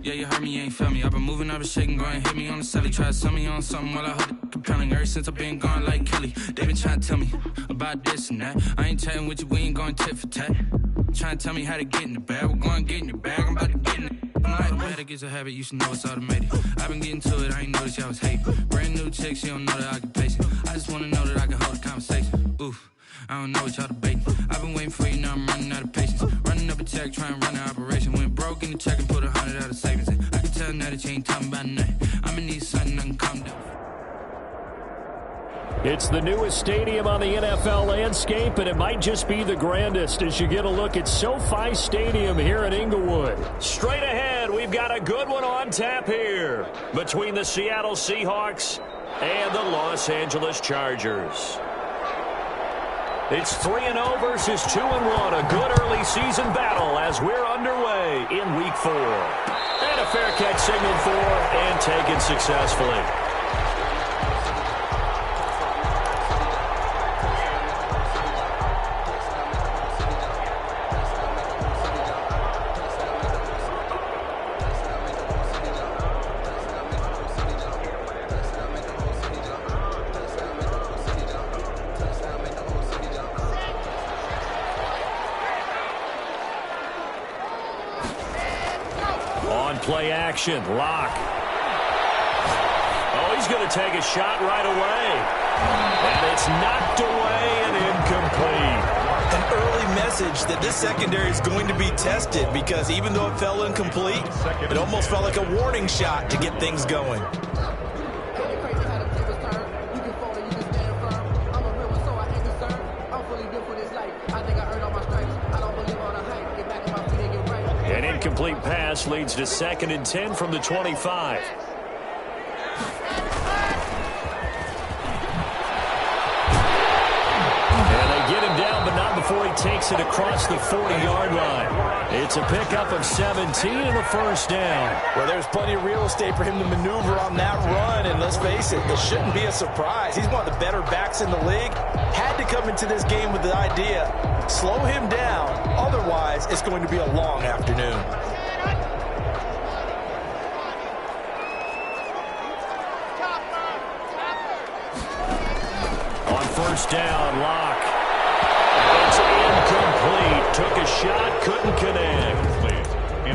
Yeah, you heard me, you ain't felt me. I've been moving, I've been shaking, go and hit me on the celly. Try to sell me on something while I hold it compelling. Ever since I've been gone like Kelly, they been trying to tell me about this and that. I ain't chatting with you, we ain't going tit for tat. Trying to tell me how to get in the bag, we're going to get in the bag, I'm about to get in it. I'm like, automatic is a habit, you should know it's automated. I've been getting to it, I ain't noticed y'all was hating. Brand new chick, she don't know that I can pace it. I just wanna know that I can hold a conversation. Oof, I don't know what y'all debating. I've been waiting for you, now I'm running out of patience. Running up a check, trying to run an operation. Went broke in the check and put 100 out of savings in. I can tell now that you ain't talking about nothing. I'ma need something I can calm down. It's the newest stadium on the NFL landscape, and it might just be the grandest as you get a look at SoFi Stadium here in Inglewood. Straight ahead, we've got a good one on tap here between the Seattle Seahawks and the Los Angeles Chargers. It's 3-0 versus 2-1, a good early season battle as we're underway in Week 4. And a fair catch signaled for and taken successfully. Play action. Lock. Oh, he's going to take a shot right away. And it's knocked away and incomplete. An early message that this secondary is going to be tested because even though it fell incomplete, it almost felt like a warning shot to get things going. An incomplete pass leads to 2nd and 10 from the 25. And they get him down, but not before he takes it across the 40-yard line. It's a pickup of 17 and a first down. Well, there's plenty of real estate for him to maneuver on that run, and let's face it, this shouldn't be a surprise. He's one of the better backs in the league. Had to come into this game with the idea, slow him down, otherwise it's going to be a long afternoon. On first down, Lock. It's incomplete. Took a shot, couldn't connect.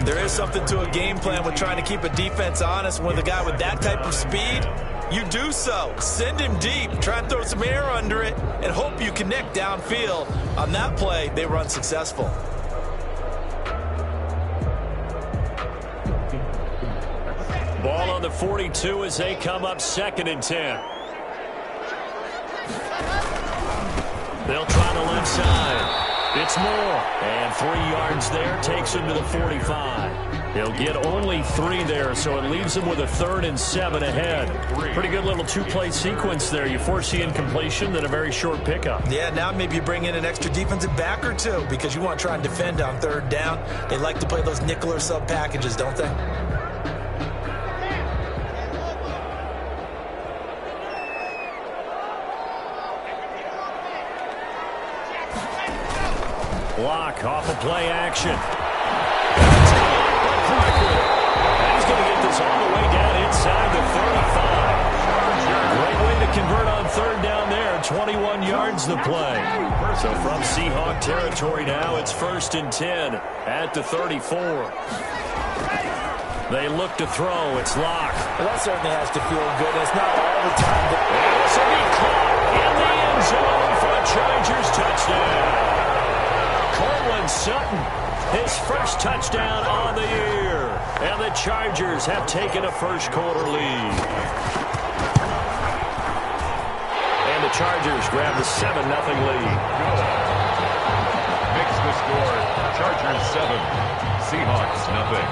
There is something to a game plan with trying to keep a defense honest. With a guy with that type of speed, you do so. Send him deep, try and throw some air under it, and hope you connect downfield. On that play, they were unsuccessful. Ball on the 42 as they come up 2nd and 10. They'll try the left side. It's Moore. And 3 yards there takes him to the 45. He'll get only 3 there, so it leaves him with a 3rd and 7 ahead. Pretty good little two-play sequence there. You force the incompletion, then a very short pickup. Yeah, now maybe you bring in an extra defensive back or two because you want to try and defend on 3rd down. They like to play those nickel or sub packages, don't they? Lock off of play action. And he's going to get this all the way down inside the 35. Great way to convert on 3rd down there. 21 yards the play. So from Seahawk territory now, it's 1st and 10 at the 34. They look to throw. It's Lock. Well, that certainly has to feel good. It's not all the time. This will be caught in the end zone for a Chargers touchdown. Courtland Sutton, his first touchdown on the year. And the Chargers have taken a first-quarter lead. And the Chargers grab the 7-0 lead. Makes the score Chargers 7, Seahawks nothing.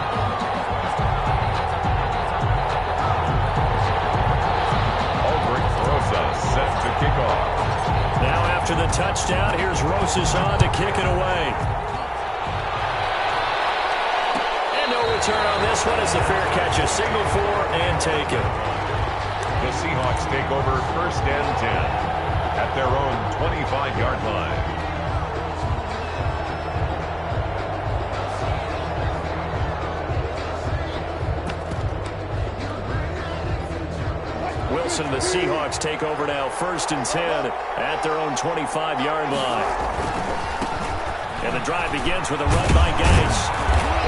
Ulbrich Rosa set to kick off. Now after the touchdown, here's Rosas on to kick it away. And no return on this one as the fair catch is signaled for and taken. The Seahawks take over 1st and 10 at their own 25-yard line. Wilson and the Seahawks take over now, 1st and 10 at their own 25-yard line. And the drive begins with a run by Geis.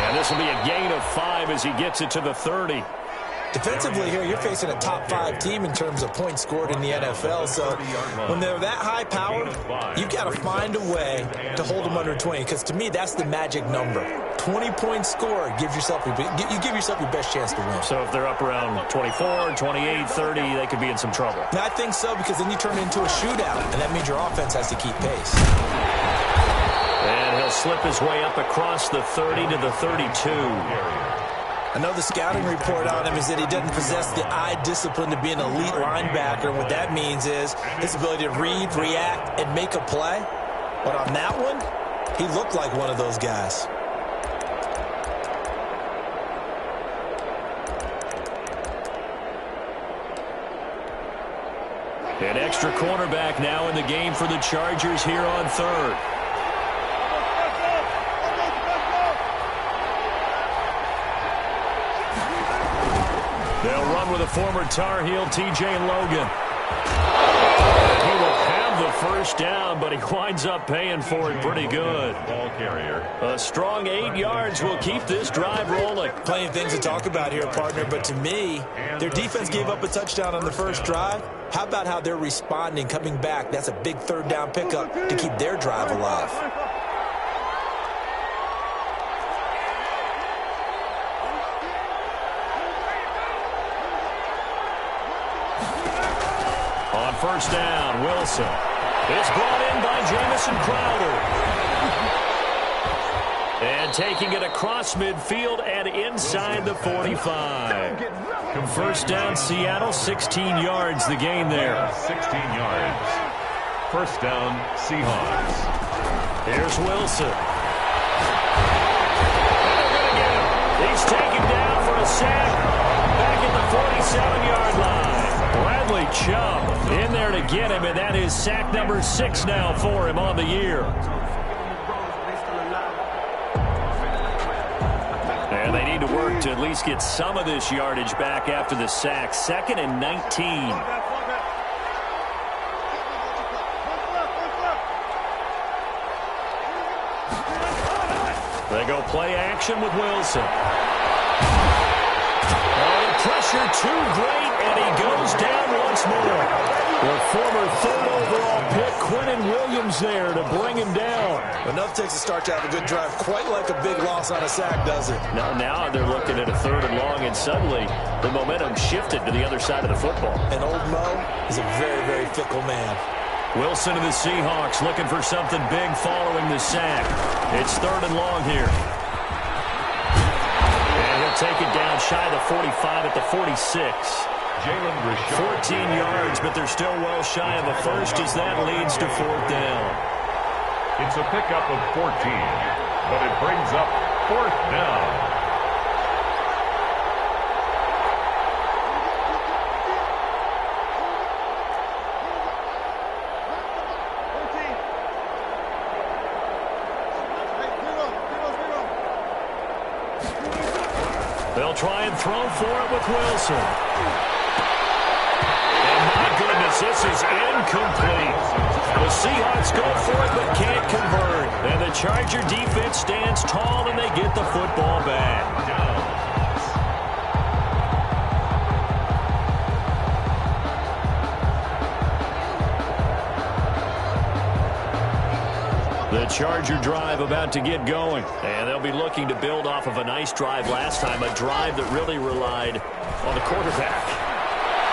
And this will be a gain of 5 as he gets it to the 30. Defensively here, you're facing a top 5 team in terms of points scored in the NFL. So when they're that high powered, you've got to find a way to hold them under 20. Because to me, that's the magic number. 20 points scored gives yourself you give yourself your best chance to win. So if they're up around 24, 28, 30, they could be in some trouble. And I think so, because then you turn it into a shootout, and that means your offense has to keep pace. And he'll slip his way up across the 30 to the 32. I know the scouting report on him is that he doesn't possess the eye discipline to be an elite linebacker. What that means is his ability to read, react, and make a play. But on that one, he looked like one of those guys. An extra cornerback now in the game for the Chargers here on 3rd. They'll run with a former Tar Heel, TJ Logan. He will have the first down, but he winds up paying for it pretty good. Ball carrier. A strong 8 yards will keep this drive rolling. Plenty of things to talk about here, partner, but to me, their defense gave up a touchdown on the first drive. How about how they're responding, coming back? That's a big 3rd down pickup to keep their drive alive. On 1st down, Wilson. It's brought in by Jamison Crowder. And taking it across midfield and inside the 45. 1st down, Seattle, 16 yards the gain there. 16 yards. 1st down, Seahawks. Here's Wilson. He's taken down for a sack back at the 47-yard line. Bradley Chubb in there to get him, and that is sack number 6 now for him on the year. And they need to work to at least get some of this yardage back after the sack. 2nd and 19. They go play action with Wilson. Oh, the pressure too great, and he goes down once more. The former 3rd overall pick, Quinnen Williams, there to bring him down. Enough takes a start to have a good drive. Quite like a big loss on a sack, does it? Now they're looking at a 3rd and long, and suddenly the momentum shifted to the other side of the football. And old Mo is a very, very fickle man. Wilson and the Seahawks looking for something big following the sack. It's 3rd and long here. And he'll take it down shy of the 45 at the 46. 14 yards, but they're still well shy of a first as that leads to 4th down. It's a pickup of 14, but it brings up 4th down. They'll try and throw for it with Wilson. And my goodness, this is incomplete. The Seahawks go for it but can't convert. And the Charger defense stands tall and they get the football back. The Charger drive about to get going. And they'll be looking to build off of a nice drive last time, a drive that really relied on the quarterback.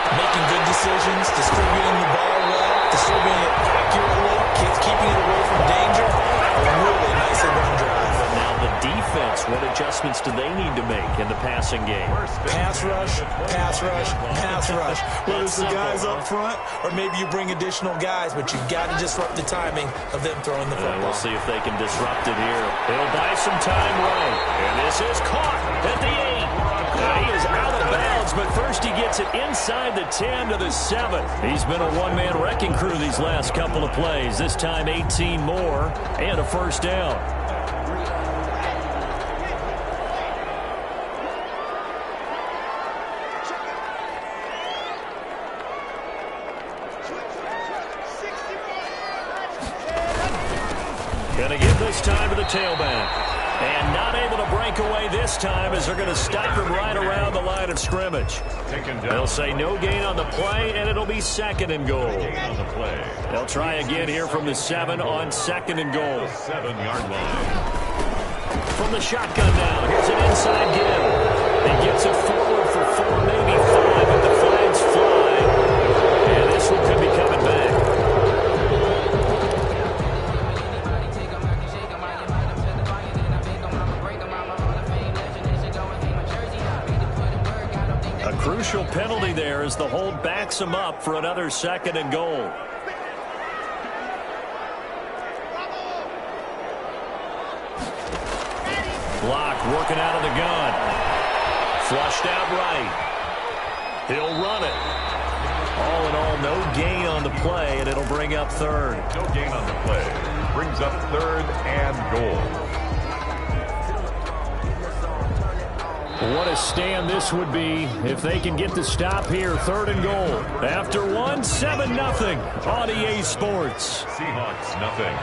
Making good decisions, distributing the ball well, distributing it accurately, keeping it away from danger. A really nicely run drive. But now the defense, what adjustments do they need to make in the passing game? Pass rush, pass rush, pass rush. Whether it's the guys up front or maybe you bring additional guys, but you've got to disrupt the timing of them throwing the football. We'll see if they can disrupt it here. It'll buy some time right. And this is caught at the 8. He is out of bounds, but first he gets it inside the 10 to the 7. He's been a one-man wrecking crew these last couple of plays. This time 18 more and a first down. this time to the tailback. And not able to break away this time as they're going to stop him right around the line of scrimmage. They'll say no gain on the play, and it'll be 2nd and goal. They'll try again here from the 7 on 2nd and goal. 7-yard line. From the shotgun now, here's an inside give. He gets it forward for 4, maybe 5, but the flags fly. And this one could be coming back. A crucial penalty there as the hold backs him up for another 2nd and goal. Block working out of the gun. Flushed out right. He'll run it. All in all, no gain on the play, and it'll bring up 3rd. No gain on the play. Brings up 3rd and goal. What a stand this would be if they can get the stop here. 3rd and goal. After 1, 7-0 on EA Sports. Seahawks nothing.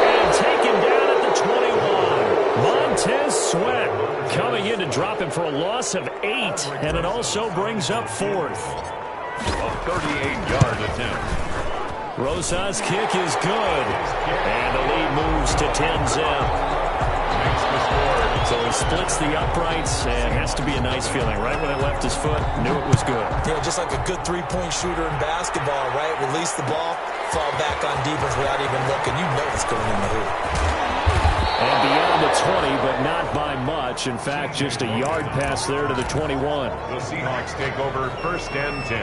And taken down at the 21. Montez Sweat coming in to drop him for a loss of 8. And it also brings up 4th. A 38-yard attempt. Rosas' kick is good. And the lead moves to 10-0. Makes the score. So he splits the uprights, and has to be a nice feeling. Right when it left his foot, knew it was good. Yeah, just like a good three-point shooter in basketball, right? Release the ball, fall back on defense without even looking. You know it's going in the hoop. And beyond the 20, but not by much. In fact, just a yard pass there to the 21. The Seahawks take over 1st and 10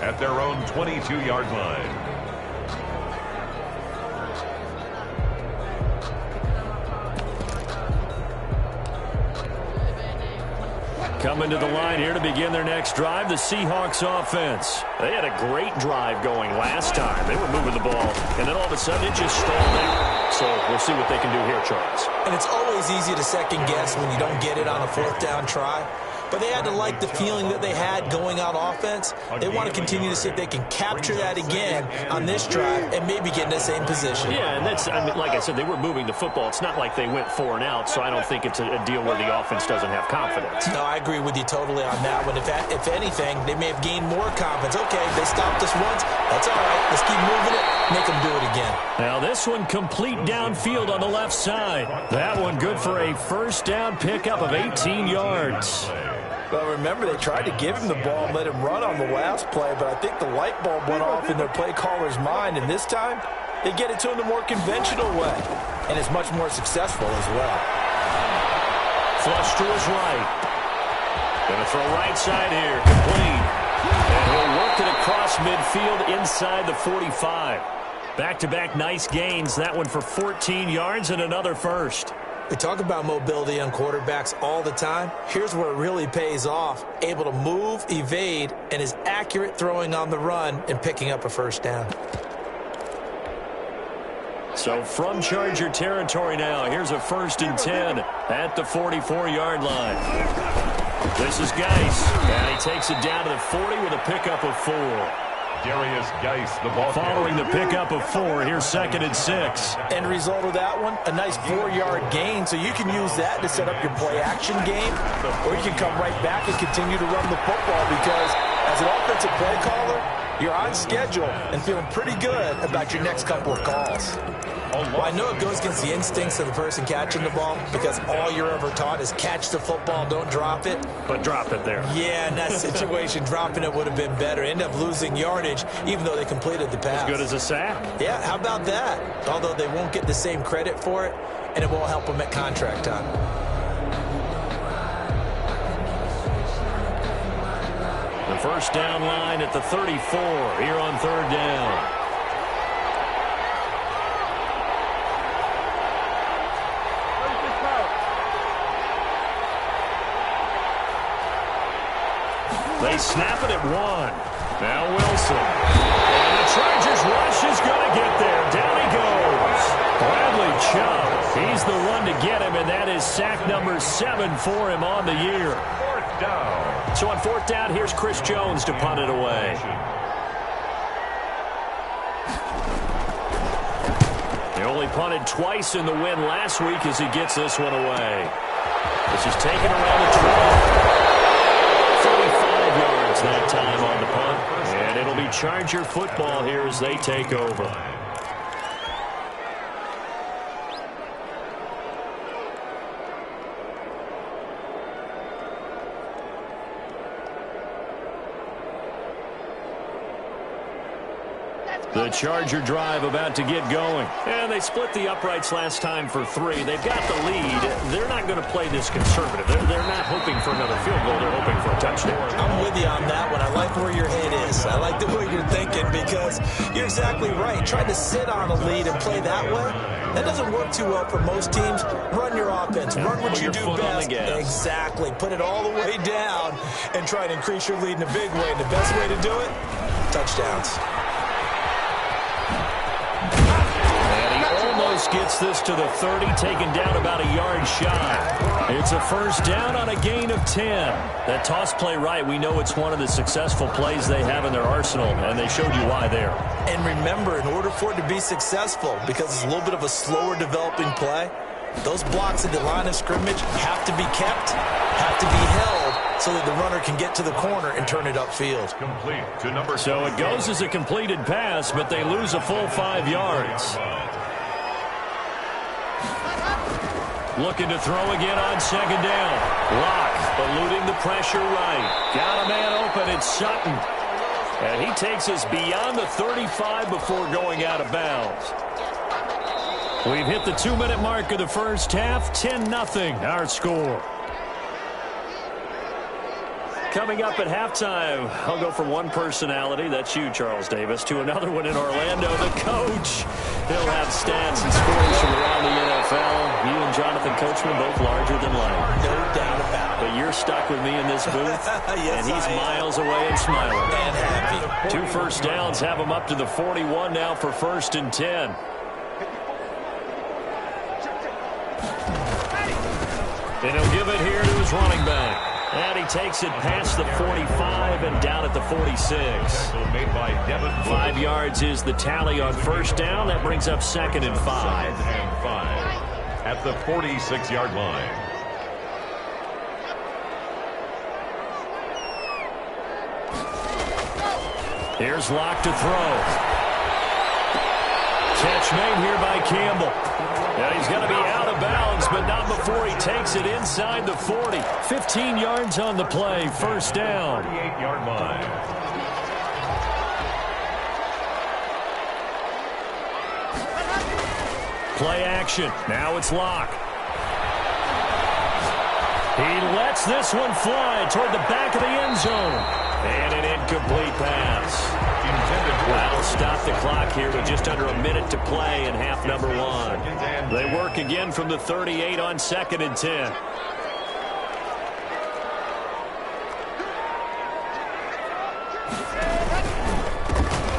at their own 22-yard line. Coming to the line here to begin their next drive, the Seahawks offense. They had a great drive going last time. They were moving the ball, and then all of a sudden it just stalled out. So we'll see what they can do here, Charles. And it's always easy to second guess when you don't get it on a 4th down try. But they had to like the feeling that they had going out offense. They want to continue to see if they can capture that again on this drive and maybe get in the same position. Yeah, and that's, I mean, like I said, they were moving the football. It's not like they went 4 and out, so I don't think it's a deal where the offense doesn't have confidence. No, I agree with you totally on that one. If anything, they may have gained more confidence. Okay, they stopped us once. That's all right. Let's keep moving it. Make them do it again. Now this one complete downfield on the left side. That one good for a 1st down pickup of 18 yards. Well, remember, they tried to give him the ball and let him run on the last play, but I think the light bulb went off in their play caller's mind, and this time they get it to him the more conventional way, and it's much more successful as well. Flush to his right. Going to throw right side here, complete. And he'll work it across midfield inside the 45. Back-to-back nice gains. That one for 14 yards and another 1st. We talk about mobility on quarterbacks all the time. Here's where it really pays off. Able to move, evade, and is accurate throwing on the run and picking up a 1st down. So from Charger territory now, here's a 1st and 10 at the 44-yard line. This is Geis, and he takes it down to the 40 with a pickup of 4. Darius Geis, the ball following the pickup of 4. Here's 2nd and 6. End result of that one, a nice 4-yard gain. So you can use that to set up your play-action game, or you can come right back and continue to run the football because as an offensive play caller, you're on schedule and feeling pretty good about your next couple of calls. Well, I know it goes against the instincts of the person catching the ball because all you're ever taught is catch the football, don't drop it. But drop it there. Yeah, in that situation, dropping it would have been better. End up losing yardage, even though they completed the pass. As good as a sack. Yeah, how about that? Although they won't get the same credit for it, and it won't help them at contract time. The 1st down line at the 34 here on 3rd down. They snap it at 1. Now Wilson. And the Chargers rush is going to get there. Down he goes. Bradley Chubb. He's the one to get him, and that is sack number 7 for him on the year. down. So on fourth down, here's Chris Jones to punt it away. He only punted twice in the win last week as he gets this one away. This is taken around the 12. 35 yards that time on the punt. And it'll be Charger football here as they take over. The Charger drive about to get going. And they split the uprights last time for 3. They've got the lead. They're not going to play this conservative. They're not hoping for another field goal. They're hoping for a touchdown. I'm with you on that one. I like where your head is. I like the way you're thinking because you're exactly right. Trying to sit on a lead and play that way, that doesn't work too well for most teams. Run your offense. Run what you do best. Exactly. Put it all the way down and try to increase your lead in a big way. And the best way to do it, touchdowns. Gets this to the 30, taken down about a yard shy. It's a first down on a gain of 10. That toss play right, we know it's one of the successful plays they have in their arsenal, and they showed you why there. And remember, in order for it to be successful, because it's a little bit of a slower developing play, those blocks at the line of scrimmage have to be kept, have to be held, so that the runner can get to the corner and turn it upfield. Complete to number. So it goes as a completed pass, but they lose a full 5 yards. Looking to throw again on second down. Locke eluding the pressure right. Got a man open. It's Sutton. And he takes us beyond the 35 before going out of bounds. We've hit the 2-minute mark of the first half. 10-0 our score. Coming up at halftime, I'll go from one personality, that's you, Charles Davis, to another one in Orlando, the coach. He'll have stats and scores from around the NFL. You and Jonathan Coachman both larger than life. No doubt about it. But you're stuck with me in this booth, yes, and he's miles away and smiling. And happy. 2 first downs have him up to the 41 now for 1st and 10. And he'll give it here to his running back. And he takes it past the 45 and down at the 46. Made by 5 yards is the tally on first down. That brings up 2nd and 5. At the 46-yard line. Here's Locke to throw. Catch made here by Campbell. Now he's going to be out of bounds, but not before he takes it inside the 40. 15 yards on the play, first down. 48-yard line. Play action. Now it's Locke. He lets this one fly toward the back of the end zone. And an incomplete pass. That'll stop the clock here with just under a minute to play in half number 1. They work again from the 38 on 2nd and 10.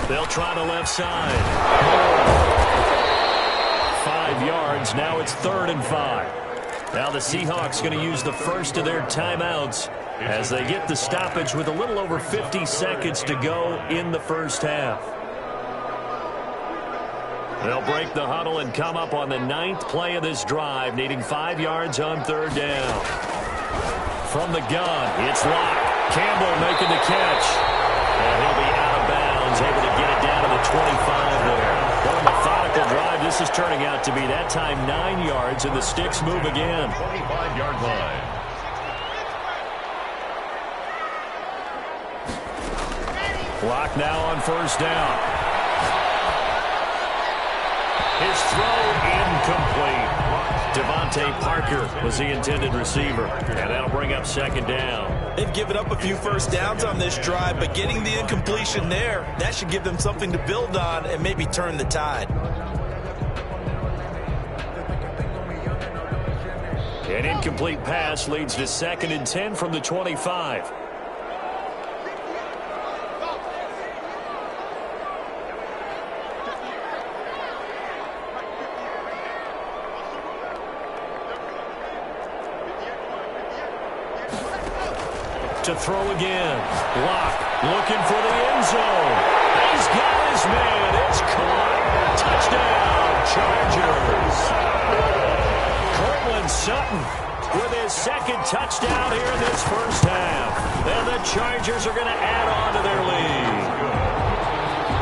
They'll try the left side. 5 yards. Now it's 3rd and 5. Now the Seahawks going to use the first of their timeouts as they get the stoppage with a little over 50 seconds to go in the first half. They'll break the huddle and come up on the 9th play of this drive, needing 5 yards on 3rd down. From the gun, it's Locke. Campbell making the catch. And he'll be out of bounds, able to get it down to the 25 there. What a methodical drive this is turning out to be. That time 9 yards, and the sticks move again. 25-yard line. Locke now on first down. His throw incomplete. Devontae Parker was the intended receiver, and that'll bring up 2nd down. They've given up a few first downs on this drive, but getting the incompletion there, that should give them something to build on and maybe turn the tide. An incomplete pass leads to 2nd and 10 from the 25. to throw again. Locke looking for the end zone. He's got his man. It's caught. Touchdown, Chargers. Courtland Sutton with his second touchdown here in this first half. And the Chargers are going to add on to their lead.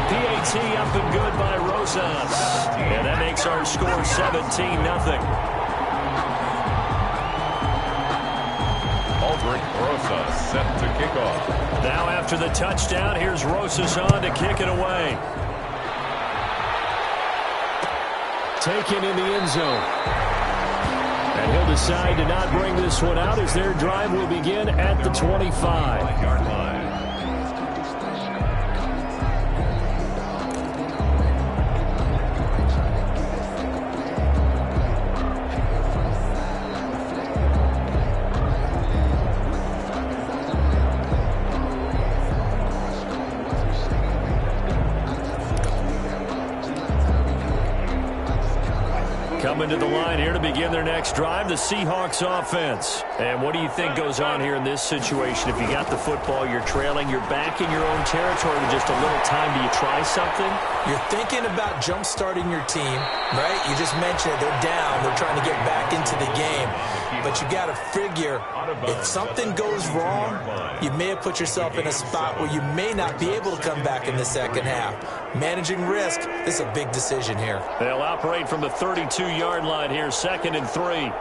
PAT up and good by Rosas. And that makes our score 17-0. Aldrich Rosas set to kick off. Now after the touchdown, here's Rosas on to kick it away. Taken in the end zone. And he'll decide to not bring this one out as their drive will begin at the 25-yard line. Coming to the line here to begin their next drive, the Seahawks offense. And what do you think goes on here in this situation? If you got the football, you're trailing, you're back in your own territory with just a little time. Do you try something? You're thinking about jump-starting your team, right? You just mentioned it. They're down. They're trying to get back into the game. But you got to figure if something goes wrong, you may have put yourself in a spot where you may not be able to come back in the second half. Managing risk, this is a big decision here. They'll operate from the 32-yard line here, 2nd and 3.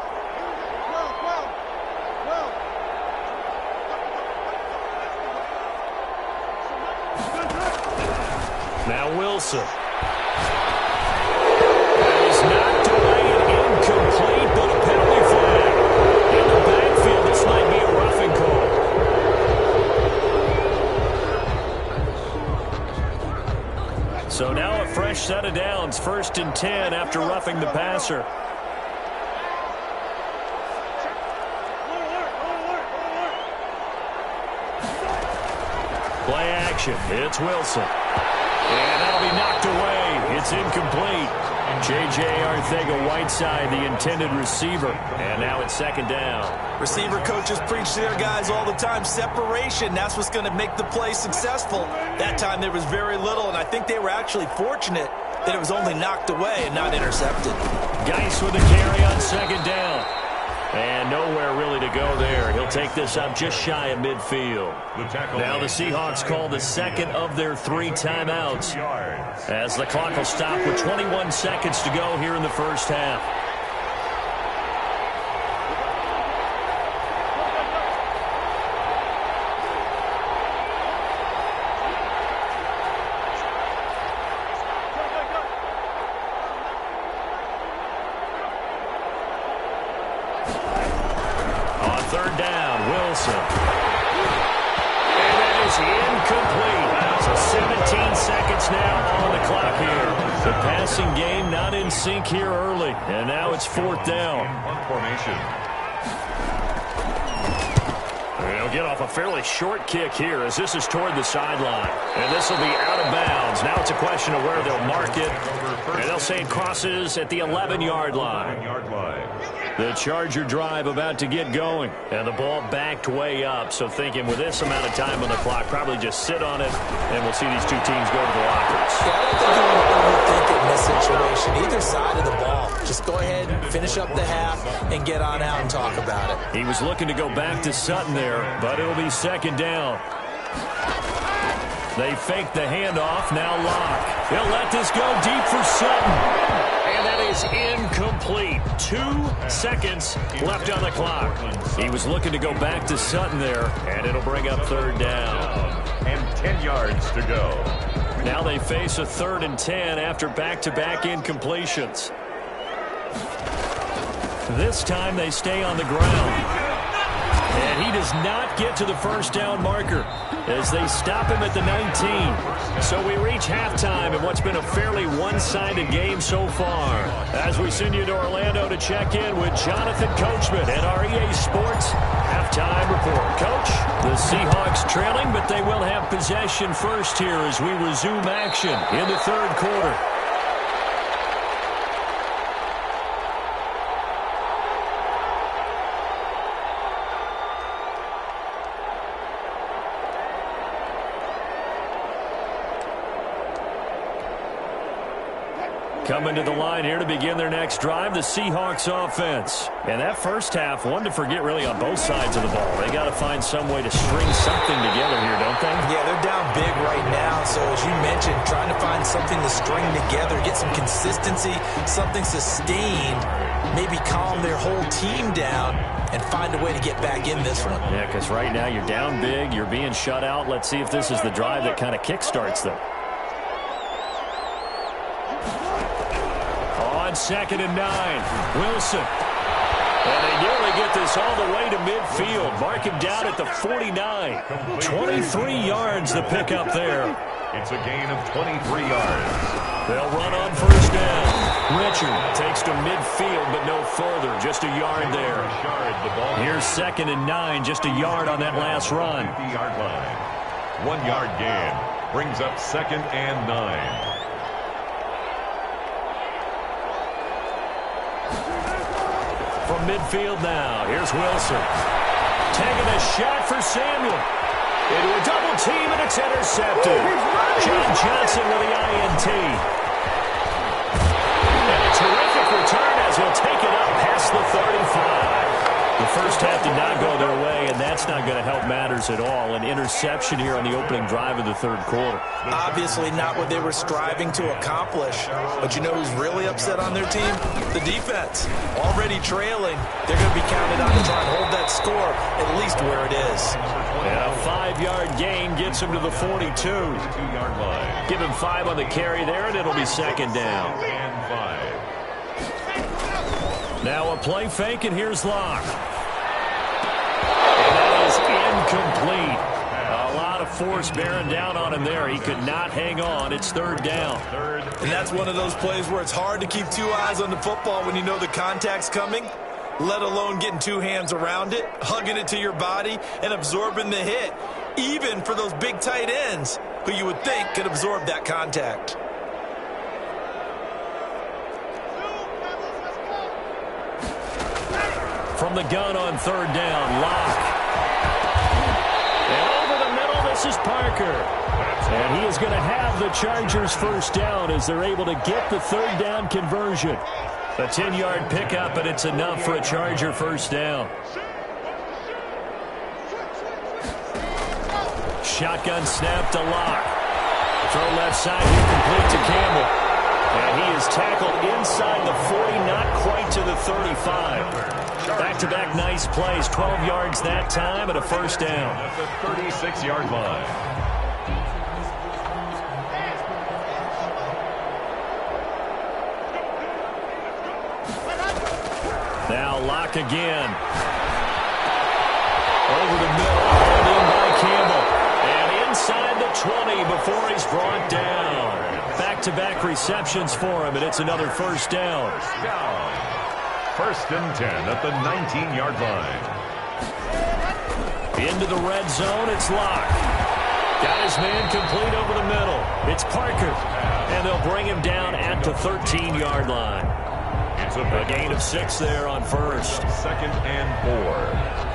Now Wilson. He's knocked away and incomplete, but a penalty flag. In the backfield, this might be a roughing call. So now a fresh set of downs, 1st and 10 after roughing the passer. Play action. It's Wilson. And that'll be knocked away. It's incomplete. J.J. Arcega-Whiteside, the intended receiver. And now it's 2nd down. Receiver coaches preach to their guys all the time. Separation, that's what's going to make the play successful. That time there was very little, and I think they were actually fortunate that it was only knocked away and not intercepted. Geis with a carry on 2nd down. And nowhere really to go there. He'll take this up just shy of midfield. Now the Seahawks call the 2nd of their 3 timeouts as the clock will stop with 21 seconds to go here in the first half. Sink here early, and now it's 4th down. Formation. They'll get off a fairly short kick here as this is toward the sideline. And this will be out of bounds. Now it's a question of where they'll mark it. And they'll say it crosses at the 11-yard line. The Charger drive about to get going. And the ball backed way up. So thinking with this amount of time on the clock, probably just sit on it, and we'll see these two teams go to the lockers. Yeah, I don't think you want to overthink it in this situation. Either side of the ball. Just go ahead, finish up the half, and get on out and talk about it. He was looking to go back to Sutton there, but it'll be 2nd down. They fake the handoff. Now Locke. He'll let this go deep for Sutton. And that is incomplete. 2 seconds left on the clock. He was looking to go back to Sutton there, and it'll bring up 3rd down. And 10 yards to go. Now they face a 3rd and 10 after back-to-back incompletions. This time they stay on the ground. And he does not get to the first down marker as they stop him at the 19. So we reach halftime in what's been a fairly one-sided game so far. As we send you to Orlando to check in with Jonathan Coachman at our EA Sports Halftime Report. Coach, the Seahawks trailing, but they will have possession first here as we resume action in the 3rd quarter. Coming to the line here to begin their next drive, the Seahawks offense. And that first half, one to forget really on both sides of the ball. They got to find some way to string something together here, don't they? Yeah, they're down big right now. So as you mentioned, trying to find something to string together, get some consistency, something sustained, maybe calm their whole team down and find a way to get back in this one. Yeah, because right now you're down big, you're being shut out. Let's see if this is the drive that kind of kickstarts them. On 2nd and 9, Wilson. And they nearly get this all the way to midfield. Mark him down at the 49. 23 yards the pickup there. It's a gain of 23 yards. They'll run on first down. Richard takes to midfield, but no further. Just a yard there. Here's 2nd and 9, just a yard on that last run. 50-yard line. 1 yard gain brings up 2nd and 9. From midfield now, here's Wilson. Taking a shot for Samuel. Into a double team, and it's intercepted. John Johnson with the INT. And a terrific return as he'll take it up past the 35. The first half did not go their way, and that's not going to help matters at all. An interception here on the opening drive of the third quarter. Obviously not what they were striving to accomplish. But you know who's really upset on their team? The defense. Already trailing. They're going to be counted on to try and hold that score at least where it is. And a 5-yard gain gets him to the 42. 2-yard line. Give him 5 on the carry there, and it'll be 2nd down. And 5. Now a play fake, and here's Locke. And that is incomplete. A lot of force bearing down on him there. He could not hang on. It's 3rd down. And that's one of those plays where it's hard to keep 2 eyes on the football when you know the contact's coming, let alone getting 2 hands around it, hugging it to your body, and absorbing the hit, even for those big tight ends who you would think could absorb that contact. From the gun on 3rd down, Locke. And over the middle, this is Parker. And he is going to have the Chargers first down as they're able to get the 3rd down conversion. A 10-yard pickup, and it's enough for a Charger first down. Shotgun snap to Locke. Throw left side, complete to Campbell. And he is tackled inside the 40, not quite to the 35. Back-to-back nice plays, 12 yards that time and a first down. At the 36-yard line. Now Locke again. Over the middle, hauled in by Campbell. And inside the 20 before he's brought down. Back-to-back receptions for him, and it's another first down. First and 10 at the 19-yard line. Into the red zone, it's Locke. Got his man complete over the middle. It's Parker. And they'll bring him down at the 13-yard line. It's A gain of 6 there on first. 2nd and 4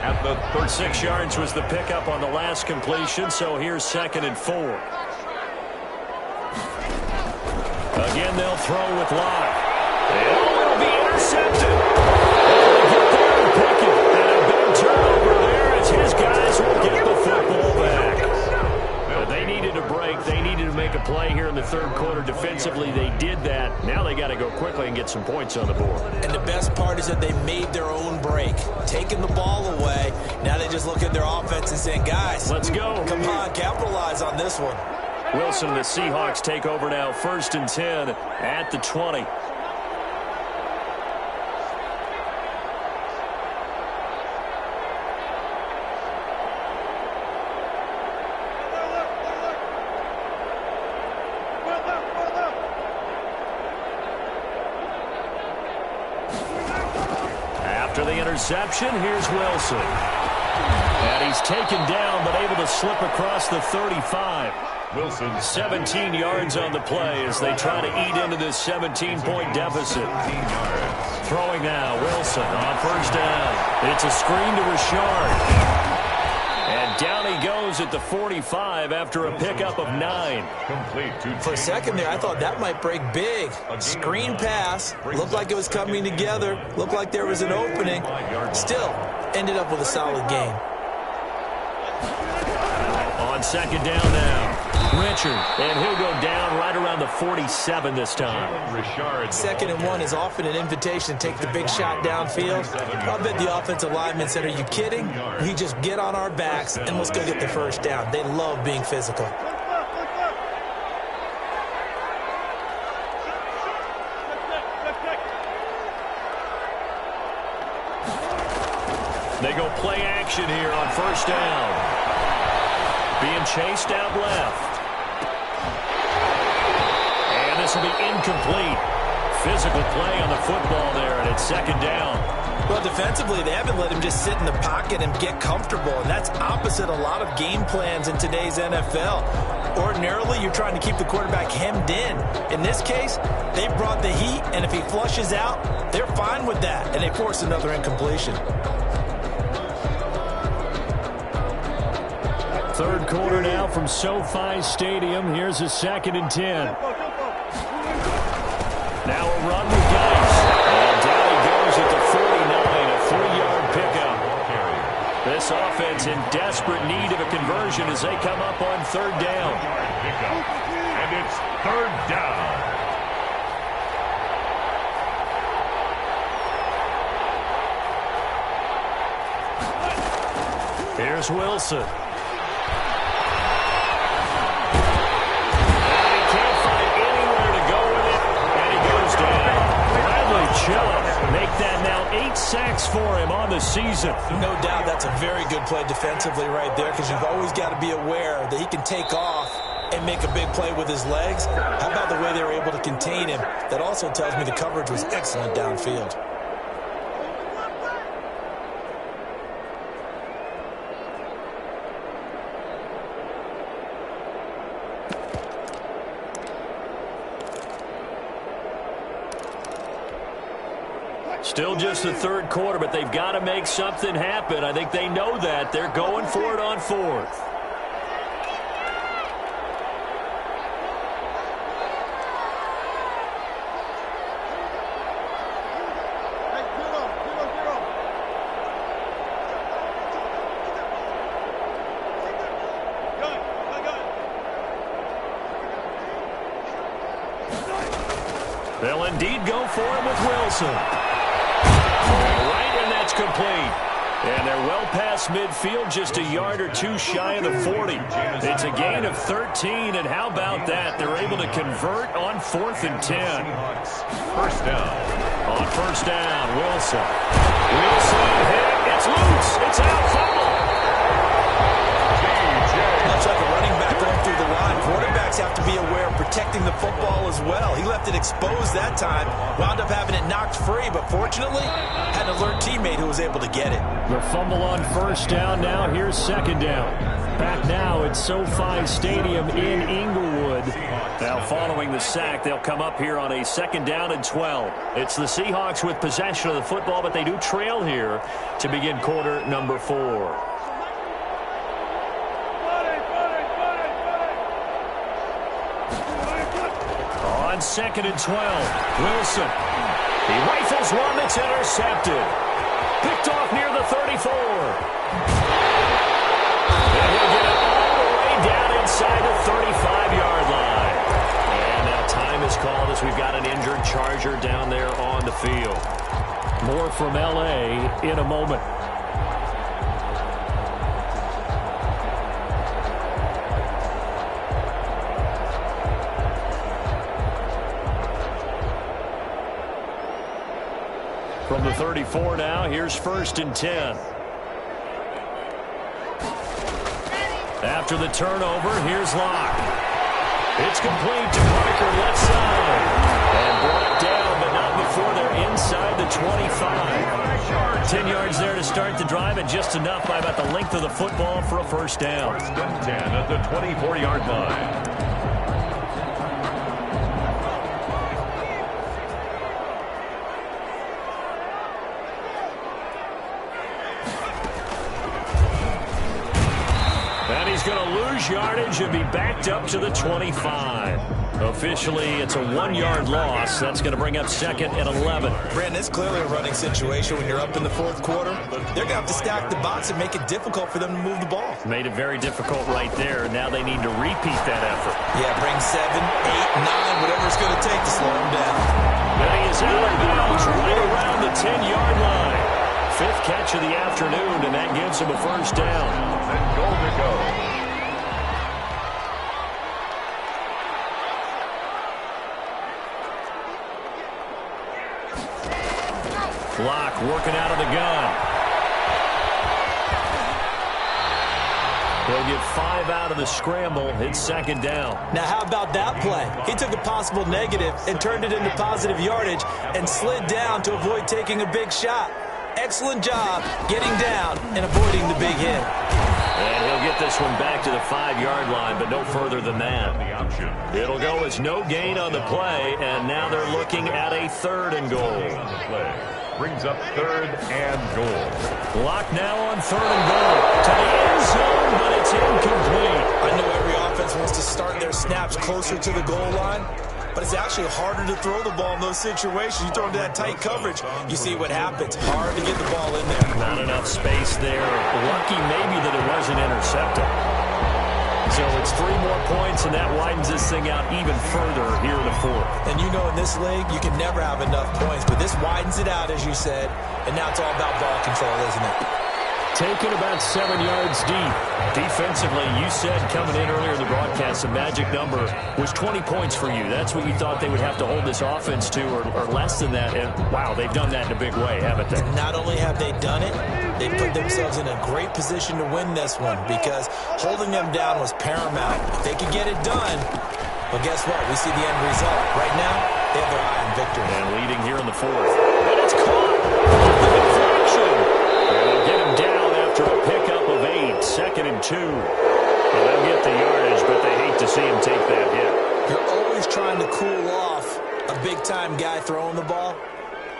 at the 13. 6 yards was the pickup on the last completion, so here's 2nd and 4. Again, they'll throw with Locke. It'll be intercepted. Get there and pick it. And a big turnover there as his guys will get the football back. But they needed a break. They needed to make a play here in the third quarter defensively. They did that. Now they got to go quickly and get some points on the board. And the best part is that they made their own break, taking the ball away. Now they just look at their offense and saying, guys, let's go. Come on, capitalize on this one. Wilson and the Seahawks take over now, 1st and 10 at the 20. After the interception, here's Wilson. And he's taken down, but able to slip across the 35. Wilson, 17 yards on the play as they try to eat into this 17-point deficit. 17 yards. Throwing now, Wilson on first down. It's a screen to Richard. And down he goes at the 45 after a pickup of 9. Complete to For a second there, I thought that might break big. Screen pass. Looked like it was coming together. Looked like there was an opening. Still, ended up with a solid gain. On second down now, Richard. And he'll go down right around the 47 this time. Richard. 2nd and 1 is often an invitation to take the big shot downfield. I bet the offensive linemen said, are you kidding? We just get on our backs and let's go get the first down. They love being physical. They go play action here on first down. Being chased out left. And this will be incomplete. Physical play on the football there, and it's second down. Well, defensively, they haven't let him just sit in the pocket and get comfortable, and that's opposite a lot of game plans in today's NFL. Ordinarily, you're trying to keep the quarterback hemmed in. In this case, they brought the heat, and if he flushes out, they're fine with that, and they force another incompletion. Third quarter now from SoFi Stadium. Here's a 2nd and 10. Now a run with Geis. And down he goes at the 49, a 3-yard pickup. This offense in desperate need of a conversion as they come up on third down. And it's third down. Here's Wilson. Make that now 8 sacks for him on the season. No doubt that's a very good play defensively right there, because you've always got to be aware that he can take off and make a big play with his legs. How about the way they were able to contain him? That also tells me the coverage was excellent downfield. Still just the third quarter, but they've got to make something happen. I think they know that. They're going for it on fourth. They'll indeed go for it with Wilson. Right, and that's complete. And they're well past midfield, just a yard or two shy of the 40. It's a gain of 13, and how about that? They're able to convert on 4th and 10. First down. On first down, Wilson. Wilson hit. It's loose. It's out. Fumble. Much like a running back going through the line, quarterbacks have to be aware of protecting the football as well. He left it exposed that time, wound up having it knocked free, but fortunately had an alert teammate who was able to get it. The fumble on first down. Now here's second down. Back now at SoFi Stadium in Inglewood. Now following the sack, they'll come up here on a 2nd down and 12. It's the Seahawks with possession of the football, but they do trail here to begin quarter number 4. On 2nd and 12, Wilson. He rifles one that's intercepted. Picked off near the 34. And he'll get it all the way down inside the 35-yard line. And now time is called as we've got an injured Charger down there on the field. More from L.A. in a moment. From the 34 now, here's 1st and 10. After the turnover, here's Locke. It's complete to Parker, left side. And brought down, but not before they're inside the 25. 10 yards there to start the drive, and just enough by about the length of the football for a first down. 1st and 10 at the 24-yard line. he's going to lose yardage and be backed up to the 25. Officially, it's a 1-yard loss. That's going to bring up 2nd and 11. Brandon, it's clearly a running situation when you're up in the 4th quarter. They're going to have to stack the box and make it difficult for them to move the ball. Made it very difficult right there. Now they need to repeat that effort. Yeah, bring 7, 8, 9, whatever it's going to take to slow him down. And he is out of bounds right around the 10-yard line. 5th catch of the afternoon, and that gives him a first down. And goal to go. Block working out of the gun. He'll get 5 out of the scramble. It's 2nd down. Now, how about that play? He took a possible negative and turned it into positive yardage and slid down to avoid taking a big shot. Excellent job getting down and avoiding the big hit. And he'll get this one back to the 5-yard line, but no further than that. It'll go as no gain on the play, and now they're looking at a 3rd and goal. Brings up 3rd and goal. Block now on 3rd and goal. To the end zone, but it's incomplete. I know every offense wants to start their snaps closer to the goal line, but it's actually harder to throw the ball in those situations. You throw into that tight coverage, you see what happens. Hard to get the ball in there. Not enough space there. Lucky maybe that it wasn't intercepted. So it's 3 more points, and that widens this thing out even further here in the 4th. And you know in this league, you can never have enough points, but this widens it out, as you said, and now it's all about ball control, isn't it? Taken about 7 yards deep. Defensively, you said coming in earlier in the broadcast, the magic number was 20 points for you. That's what you thought they would have to hold this offense to, or less than that. And, wow, they've done that in a big way, haven't they? Not only have they done it, they put themselves in a great position to win this one because holding them down was paramount. If they could get it done, well, guess what? We see the end result. Right now, they have their eye on victory. And leading here in the 4th. And it's caught. The deflection. And they'll get him down after a pickup of 8. 2nd and 2. Well, they'll get the yardage, but they hate to see him take that hit. You're always trying to cool off a big-time guy throwing the ball,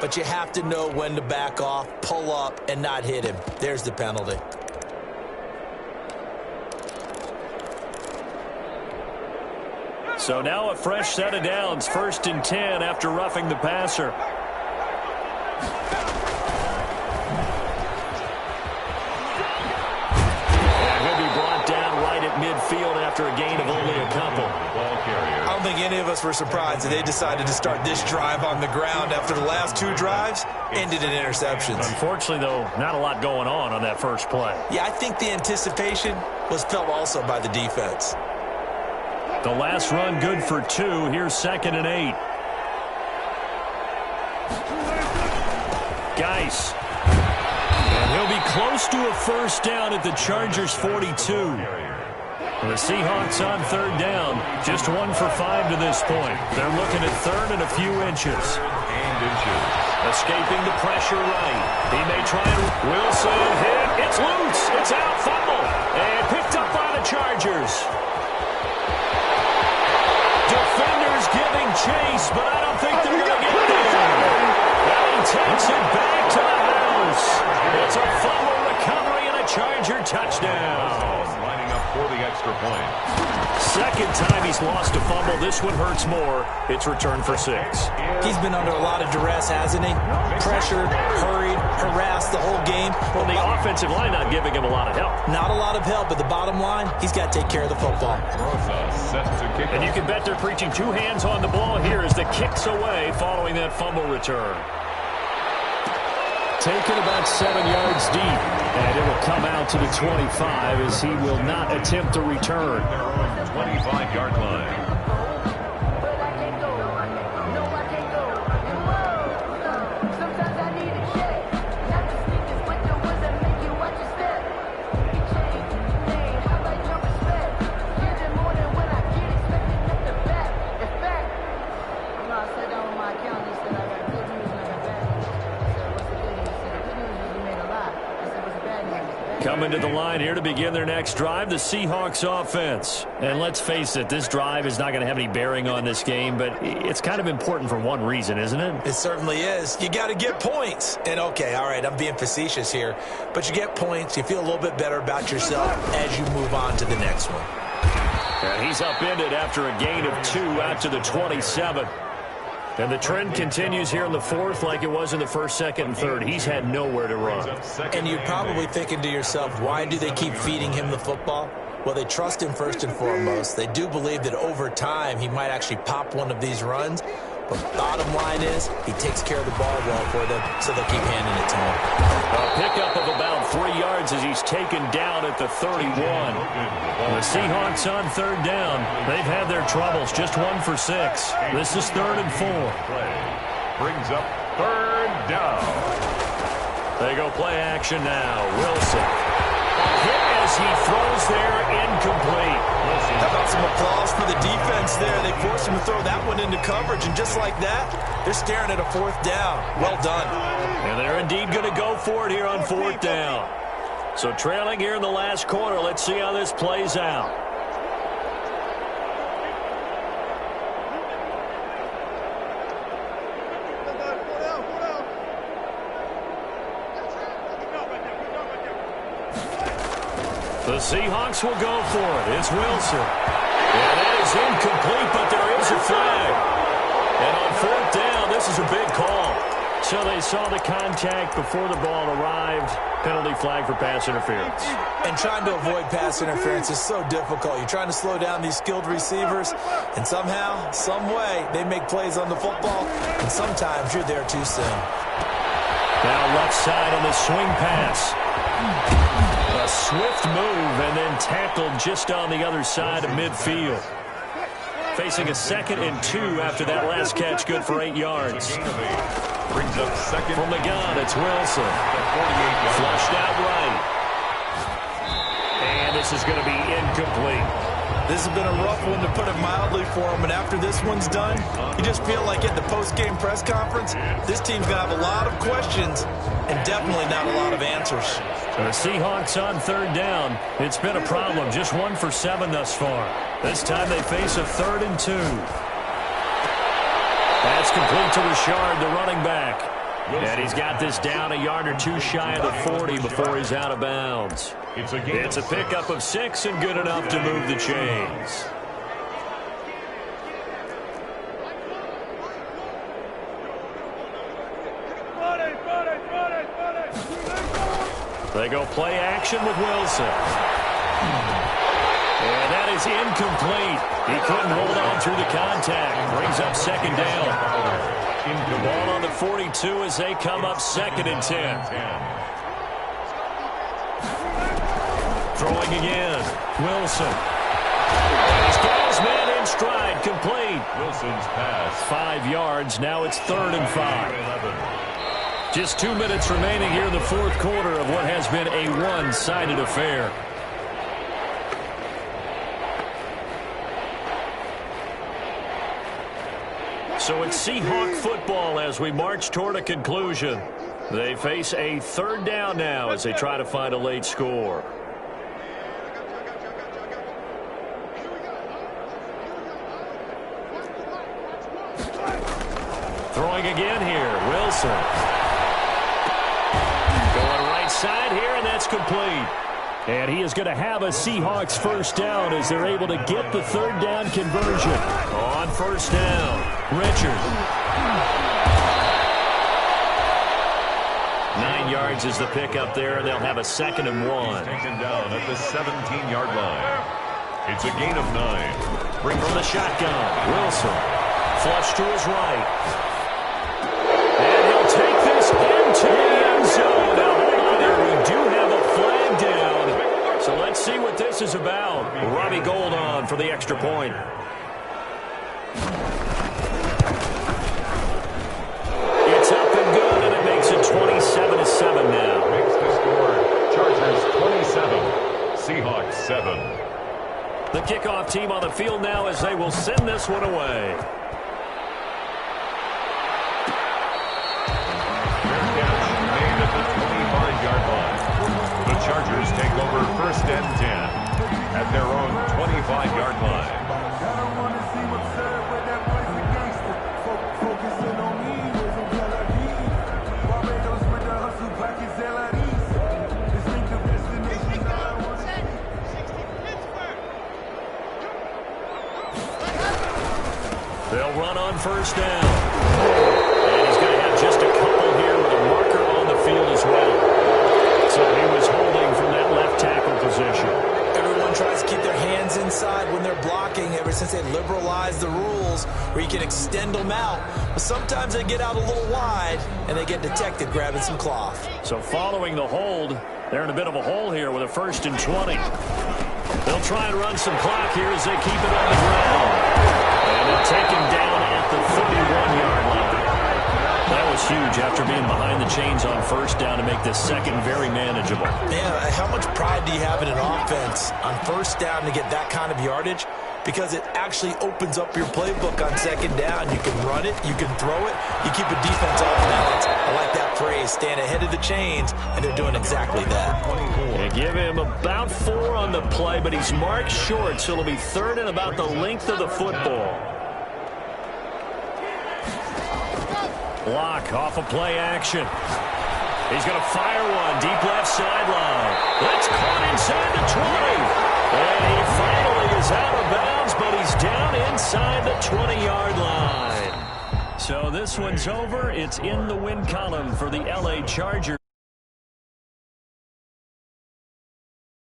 but you have to know when to back off, pull up, and not hit him. There's the penalty. So now a fresh set of downs. 1st and 10 after roughing the passer. And he'll be brought down right at midfield after a gain of only a couple. I don't think any of us were surprised that they decided to start this drive on the ground after the last 2 drives ended in interceptions. Unfortunately, though, not a lot going on that first play. Yeah, I think the anticipation was felt also by the defense. The last run good for 2. Here's 2nd and 8. Geis. And he'll be close to a first down at the Chargers' 42. The Seahawks on 3rd down. Just 1 for 5 to this point. They're looking at 3rd and a few inches. Escaping the pressure right. He may try and Wilson hit. It's loose. It's out. Fumble. And picked up by the Chargers. Defenders giving chase, but I don't think they're going to get there. And he takes it back to the house. It's a fumble recovery and a Charger touchdown. Lining up for the extra point. 2nd time he's lost a fumble. This one hurts more. It's returned for 6. He's been under a lot of duress, hasn't he? Pressured, hurried, harassed the whole game. Well, the offensive line not giving him a lot of help. Not a lot of help, but the bottom line, he's got to take care of the football. And you can bet they're preaching 2 hands on the ball here as the kick's away following that fumble return. Taken about 7 yards deep, and it will come out to the 25 as he will not attempt to return. 25-yard line. Coming to the line here to begin their next drive, the Seahawks offense. And let's face it, this drive is not going to have any bearing on this game, but it's kind of important for one reason, isn't it? It certainly is. You got to get points. And, okay, all right, I'm being facetious here, but you get points, you feel a little bit better about yourself as you move on to the next one. And he's upended after a gain of 2 out to the 27. And the trend continues here in the fourth like it was in the first, second, and third. He's had nowhere to run. And you're probably thinking to yourself, why do they keep feeding him the football? Well, they trust him first and foremost. They do believe that over time he might actually pop one of these runs. But bottom line is he takes care of the ball well for them, so they'll keep handing it to him. A pickup of about 3 yards as he's taken down at the 31. The Seahawks on third down. They've had their troubles, just 1 for 6. This is 3rd and 4. Brings up 3rd down. They go play action now. Wilson. Hit as he throws there, incomplete. How about some applause for the defense there? They forced him to throw that one into coverage, and just like that, they're staring at a 4th down. Well done. And they're indeed going to go for it here on 4th down. So trailing here in the last quarter, let's see how this plays out. The Seahawks will go for it. It's Wilson. And that is incomplete, but there is a flag. And on 4th down, this is a big call. So they saw the contact before the ball arrived. Penalty flag for pass interference. And trying to avoid pass interference is so difficult. You're trying to slow down these skilled receivers, and somehow, some way, they make plays on the football, and sometimes you're there too soon. Now left side on the swing pass. A swift move and then tackled just on the other side of midfield. Facing a 2nd and 2 after that last catch, good for 8 yards. Brings up 2nd. From the gun, it's Wilson. Flushed out right. And this is going to be incomplete. This has been a rough one, to put it mildly, for him. And after this one's done, you just feel like at the post-game press conference, this team's going to have a lot of questions and definitely not a lot of answers. The Seahawks on 3rd down. It's been a problem. Just 1 for 7 thus far. This time they face a 3rd and 2. That's complete to Richard, the running back. And he's got this down a yard or 2 shy of the 40 before he's out of bounds. It's a pickup of 6 and good enough to move the chains. They go play action with Wilson. And that is incomplete. He couldn't hold on through the contact. Brings up 2nd down. The ball on the 42 as they come up 2nd and 10. Throwing again. Wilson. He's got his man in stride. Complete. Wilson's pass. 5 yards. Now it's 3rd and 5. Just 2 minutes remaining here in the 4th quarter of what has been a one-sided affair. So it's Seahawk football as we march toward a conclusion. They face a 3rd down now as they try to find a late score. Throwing again here, Wilson. Going right side here, and that's complete. And he is going to have a Seahawks 1st down as they're able to get the 3rd down conversion. On 1st down, Richard. 9 yards is the pickup there, and they'll have a 2nd and 1. Taken down at the 17-yard line. It's a gain of 9. From the shotgun, Wilson. Flush to his right. And he'll take this into the end zone. Now, hold on there. We do have a flag down. So let's see what this is about. Robbie Gould on for the extra point. It's up and good, and it makes it 27-7 now. Makes the score Chargers 27, Seahawks 7. The kickoff team on the field now as they will send this one away. Fair catch made at the 25-yard line. The Chargers first and 10 at their own 25-yard line. They'll run on first down. And he's going to have just a couple here with a marker on the field as well. So he was holding from that left tackle position. Everyone tries to keep their hands inside when they're blocking ever since they liberalized the rules where you can extend them out. But sometimes they get out a little wide and they get detected grabbing some cloth. So following the hold, they're in a bit of a hole here with a 1st and 20. They'll try and run some clock here as they keep it on the ground. And they'll take him down at the 31-yard line. That was huge after being behind the chains on first down to make this second very manageable. Man, how much pride do you have in an offense on first down to get that kind of yardage? Because it actually opens up your playbook on second down. You can run it, you can throw it, you keep a defense off balance. I like that phrase, stand ahead of the chains, and they're doing exactly that. They give him about 4 on the play, but he's marked short, so it'll be 3rd and about the length of the football. Block off of play action. He's going to fire one deep left sideline. That's caught inside the 20. And he finally is out of bounds, but he's down inside the 20-yard line. So this one's over. It's in the win column for the LA Chargers.